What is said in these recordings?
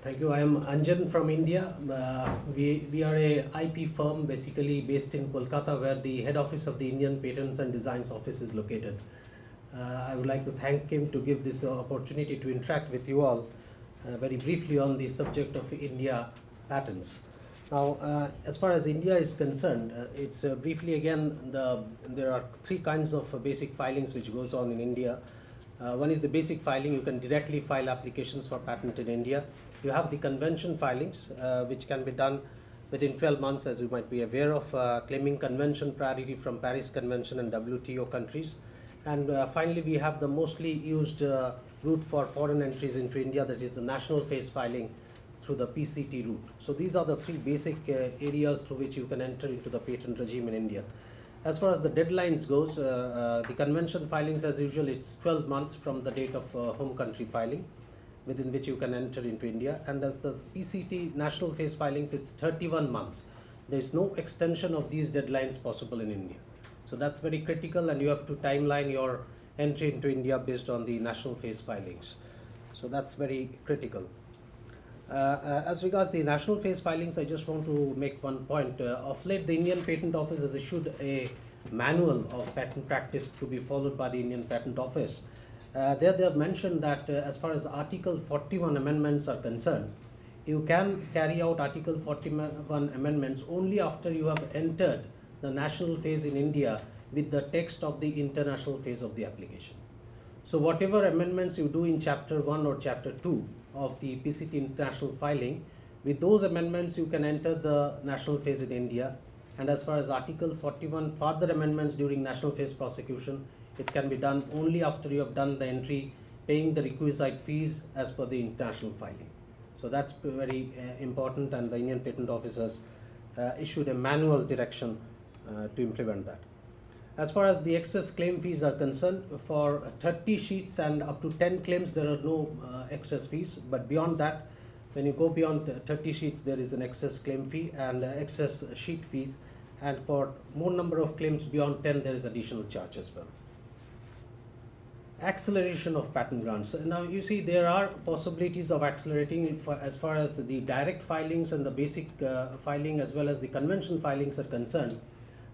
Thank you. I am Anjan from India. We are a IP firm basically based in Kolkata, where the head office of the Indian Patents and Designs Office is located. I would like to thank him to give this opportunity to interact with you all very briefly on the subject of India patents. Now, as far as India is concerned, it's briefly again, there are three kinds of basic filings which goes on in India. One is the basic filing. You can directly file applications for patent in India. You have the convention filings, which can be done within 12 months, as you might be aware of, claiming convention priority from Paris Convention and WTO countries. And finally, we have the mostly used route for foreign entries into India, that is the national phase filing through the PCT route. So these are the three basic areas through which you can enter into the patent regime in India. As far as the deadlines goes, the convention filings, as usual, it's 12 months from the date of home country filing, within which you can enter into India. And as the PCT national phase filings, it's 31 months. There is no extension of these deadlines possible in India. So that's very critical, and you have to timeline your entry into India based on the national phase filings. So that's very critical. As regards the national phase filings, I just want to make one point. Of late, the Indian Patent Office has issued a manual of patent practice to be followed by the Indian Patent Office. There they have mentioned that as far as Article 41 amendments are concerned, you can carry out Article 41 amendments only after you have entered the national phase in India with the text of the international phase of the application. So whatever amendments you do in Chapter 1 or Chapter 2 of the PCT international filing, with those amendments you can enter the national phase in India. And as far as Article 41 further amendments during national phase prosecution, it can be done only after you have done the entry, paying the requisite fees as per the international filing. So that's very important, and the Indian Patent Office has issued a manual direction to implement that. As far as the excess claim fees are concerned, for 30 sheets and up to 10 claims, there are no excess fees. But beyond that, when you go beyond 30 sheets, there is an excess claim fee and excess sheet fees. And for more number of claims beyond 10, there is additional charge as well. Acceleration of patent grants. Now, you see, there are possibilities of accelerating as far as the direct filings and the basic filing as well as the convention filings are concerned.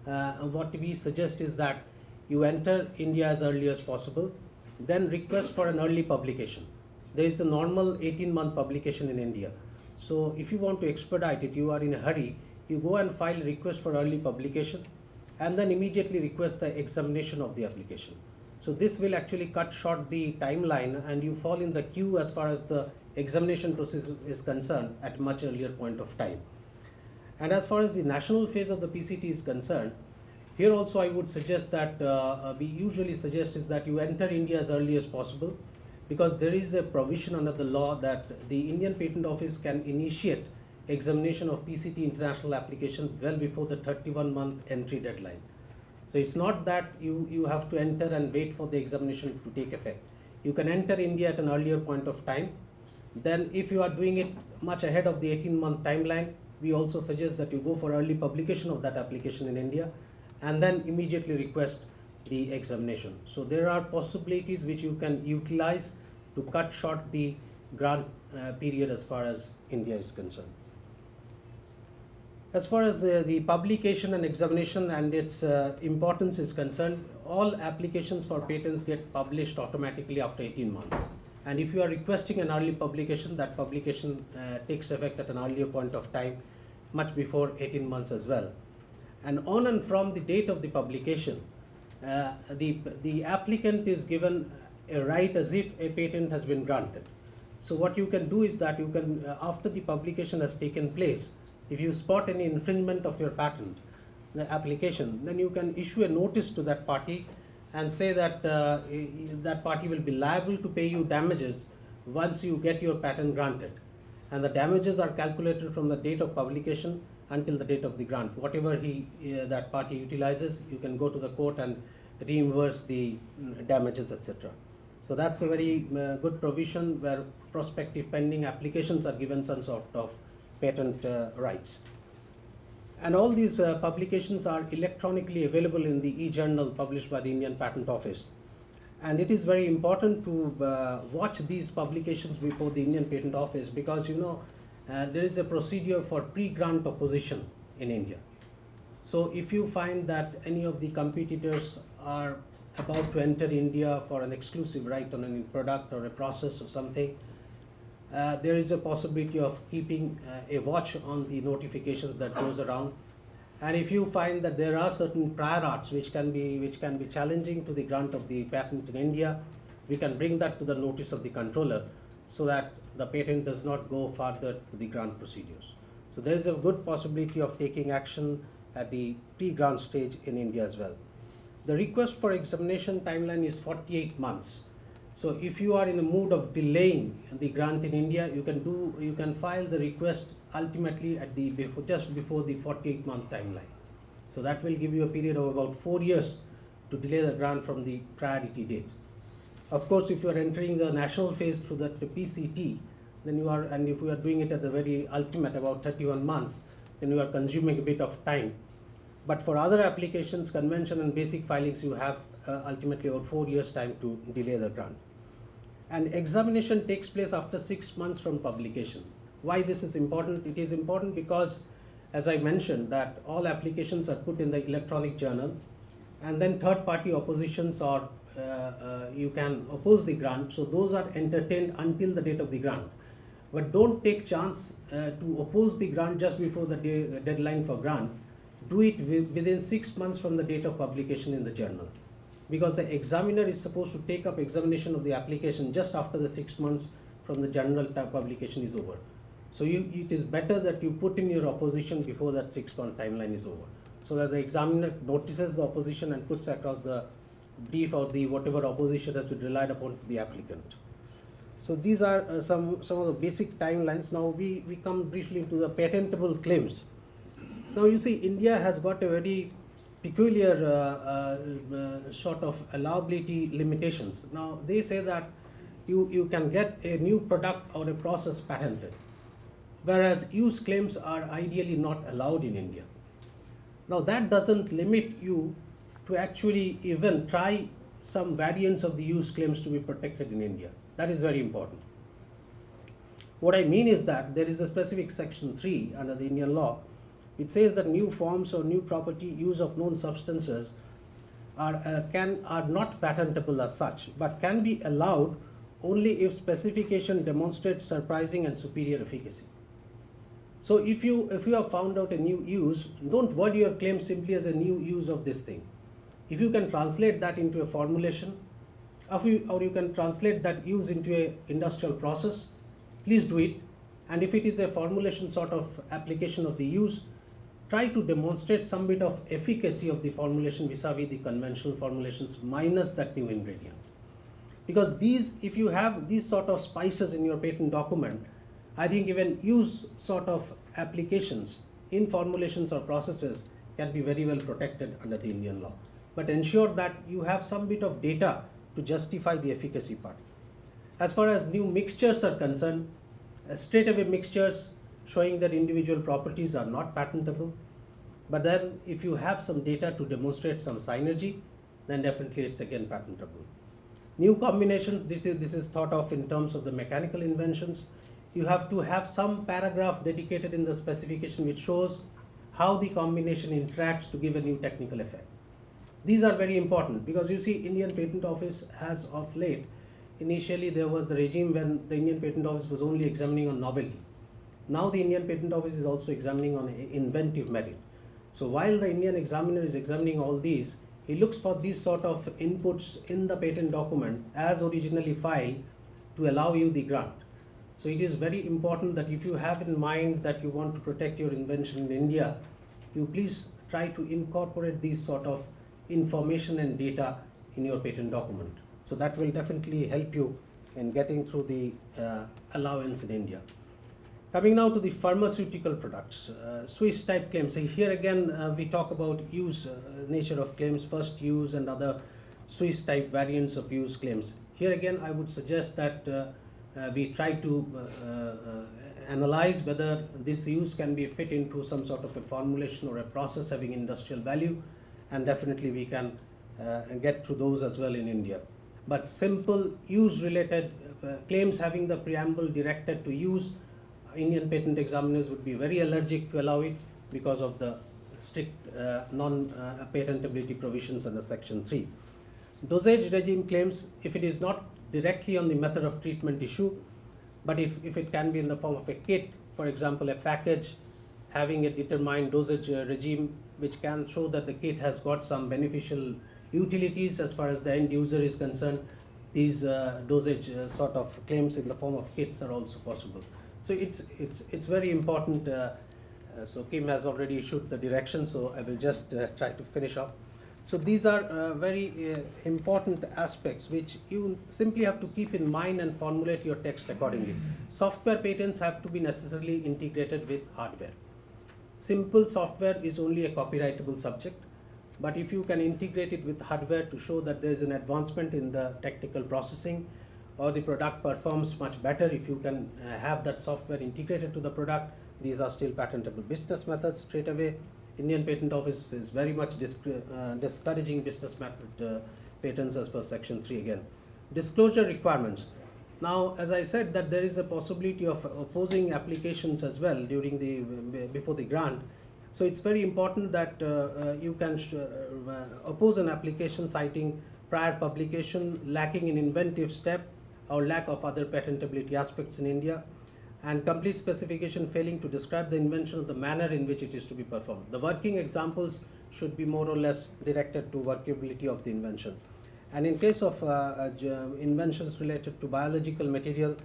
What we suggest is that you enter India as early as possible, then request for an early publication. There is the normal 18-month publication in India. So if you want to expedite it, you are in a hurry, you go and file a request for early publication and then immediately request the examination of the application. So this will actually cut short the timeline, and you fall in the queue as far as the examination process is concerned at a much earlier point of time. And as far as the national phase of the PCT is concerned, here also I would suggest that we usually suggest is that you enter India as early as possible, because there is a provision under the law that the Indian Patent Office can initiate examination of PCT international application well before the 31-month entry deadline. So it's not that you have to enter and wait for the examination to take effect. You can enter India at an earlier point of time. Then if you are doing it much ahead of the 18-month timeline, we also suggest that you go for early publication of that application in India and then immediately request the examination. So there are possibilities which you can utilize to cut short the grant period as far as India is concerned. As far as the publication and examination and its importance is concerned, all applications for patents get published automatically after 18 months. And if you are requesting an early publication, that publication takes effect at an earlier point of time, much before 18 months as well. And on and from the date of the publication, the applicant is given a right as if a patent has been granted. So what you can do is that you can, after the publication has taken place, if you spot any infringement of your patent, the application, then you can issue a notice to that party and say that that party will be liable to pay you damages once you get your patent granted. And the damages are calculated from the date of publication until the date of the grant. Whatever that party utilizes, you can go to the court and reimburse the damages, etc. So that's a very good provision where prospective pending applications are given some sort of patent rights. And all these publications are electronically available in the e-journal published by the Indian Patent Office. And it is very important to watch these publications before the Indian Patent Office, because there is a procedure for pre-grant opposition in India. So if you find that any of the competitors are about to enter India for an exclusive right on a product or a process or something, there is a possibility of keeping a watch on the notifications that goes around. And if you find that there are certain prior arts which can be challenging to the grant of the patent in India, we can bring that to the notice of the controller so that the patent does not go further to the grant procedures. So there is a good possibility of taking action at the pre-grant stage in India as well. The request for examination timeline is 48 months. So if you are in a mood of delaying the grant in India, you can file the request ultimately at just before the 48-month timeline. So that will give you a period of about 4 years to delay the grant from the priority date. Of course, if you are entering the national phase through the PCT, then and if you are doing it at the very ultimate, about 31 months, then you are consuming a bit of time. But for other applications, convention and basic filings, you have ultimately about 4 years time to delay the grant. And examination takes place after 6 months from publication. Why this is important? It is important because, as I mentioned, that all applications are put in the electronic journal, and then third-party oppositions or you can oppose the grant. So those are entertained until the date of the grant. But don't take chance to oppose the grant just before the deadline for grant. Do it within 6 months from the date of publication in the journal, because the examiner is supposed to take up examination of the application just after the 6 months from the journal publication is over. So it is better that you put in your opposition before that 6-month timeline is over, so that the examiner notices the opposition and puts across the brief or the whatever opposition has been relied upon to the applicant. So these are some of the basic timelines. Now we come briefly into the patentable claims. Now you see, India has got a very peculiar sort of allowability limitations. Now they say that you can get a new product or a process patented, whereas use claims are ideally not allowed in India. Now that doesn't limit you to actually even try some variants of the use claims to be protected in India. That is very important. What I mean is that there is a specific section 3 under the Indian law which says that new forms or new property use of known substances are not patentable as such, but can be allowed only if specification demonstrates surprising and superior efficacy. So if you have found out a new use, don't word your claim simply as a new use of this thing. If you can translate that into a formulation, or you can translate that use into an industrial process, please do it. And if it is a formulation sort of application of the use, try to demonstrate some bit of efficacy of the formulation vis-a-vis the conventional formulations minus that new ingredient. Because if you have these sort of spices in your patent document, I think even use sort of applications in formulations or processes can be very well protected under the Indian law. But ensure that you have some bit of data to justify the efficacy part. As far as new mixtures are concerned, straightaway mixtures showing that individual properties are not patentable. But then if you have some data to demonstrate some synergy, then definitely it's again patentable. New combinations, this is thought of in terms of the mechanical inventions. You have to have some paragraph dedicated in the specification which shows how the combination interacts to give a new technical effect. These are very important because you see, Indian Patent Office has of late, initially there was the regime when the Indian Patent Office was only examining on novelty. Now the Indian Patent Office is also examining on inventive merit. So while the Indian examiner is examining all these, he looks for these sort of inputs in the patent document as originally filed to allow you the grant. So it is very important that if you have in mind that you want to protect your invention in India, you please try to incorporate these sort of information and data in your patent document. So that will definitely help you in getting through the allowance in India. Coming now to the pharmaceutical products, Swiss type claims. So here again we talk about use nature of claims, first use and other Swiss type variants of use claims. Here again I would suggest that we try to analyze whether this use can be fit into some sort of a formulation or a process having industrial value, and definitely we can get through those as well in India. but simple use-related claims having the preamble directed to use, Indian patent examiners would be very allergic to allow it because of the strict non-patentability provisions under Section 3. Dosage regime claims, if it is not directly on the method of treatment issue, but if it can be in the form of a kit, for example, a package having a determined dosage regime, which can show that the kit has got some beneficial utilities as far as the end user is concerned, these dosage sort of claims in the form of kits are also possible. So it's very important. So Kim has already issued the direction, so I will just try to finish up. So these are very important aspects which you simply have to keep in mind and formulate your text accordingly. Software patents have to be necessarily integrated with hardware. Simple software is only a copyrightable subject, but if you can integrate it with hardware to show that there is an advancement in the technical processing, or the product performs much better if you can have that software integrated to the product, these are still patentable. Business methods, straight away, Indian Patent Office is very much discouraging business method patents as per Section 3 again. Disclosure requirements. Now, as I said, that there is a possibility of opposing applications as well during before the grant. So it's very important that you can oppose an application citing prior publication, lacking in inventive step, or lack of other patentability aspects in India, and complete specification failing to describe the invention of the manner in which it is to be performed. The working examples should be more or less directed to workability of the invention. And in case of inventions related to biological material,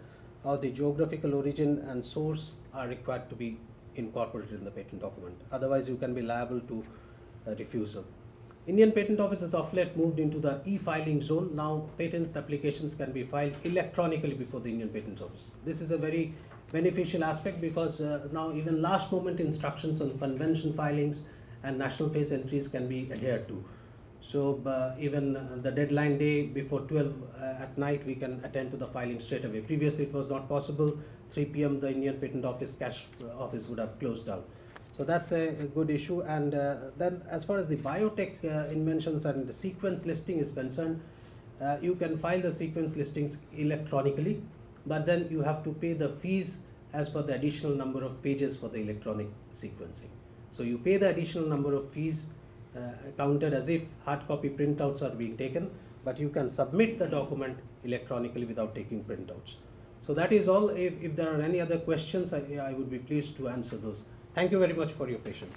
or the geographical origin and source are required to be incorporated in the patent document. Otherwise, you can be liable to refusal. Indian Patent Office has of late moved into the e-filing zone. Now, patents applications can be filed electronically before the Indian Patent Office. This is a very beneficial aspect because now even last moment instructions on convention filings and national phase entries can be adhered to. So even the deadline day before 12 at night, we can attend to the filing straight away. Previously, it was not possible. 3 p.m. the Indian Patent Office cash office would have closed down. So that's a good issue. And then as far as the biotech inventions and the sequence listing is concerned, you can file the sequence listings electronically, but then you have to pay the fees as per the additional number of pages for the electronic sequencing. So you pay the additional number of fees counted as if hard copy printouts are being taken, but you can submit the document electronically without taking printouts. So that is all. If there are any other questions, I would be pleased to answer those. Thank you very much for your patience.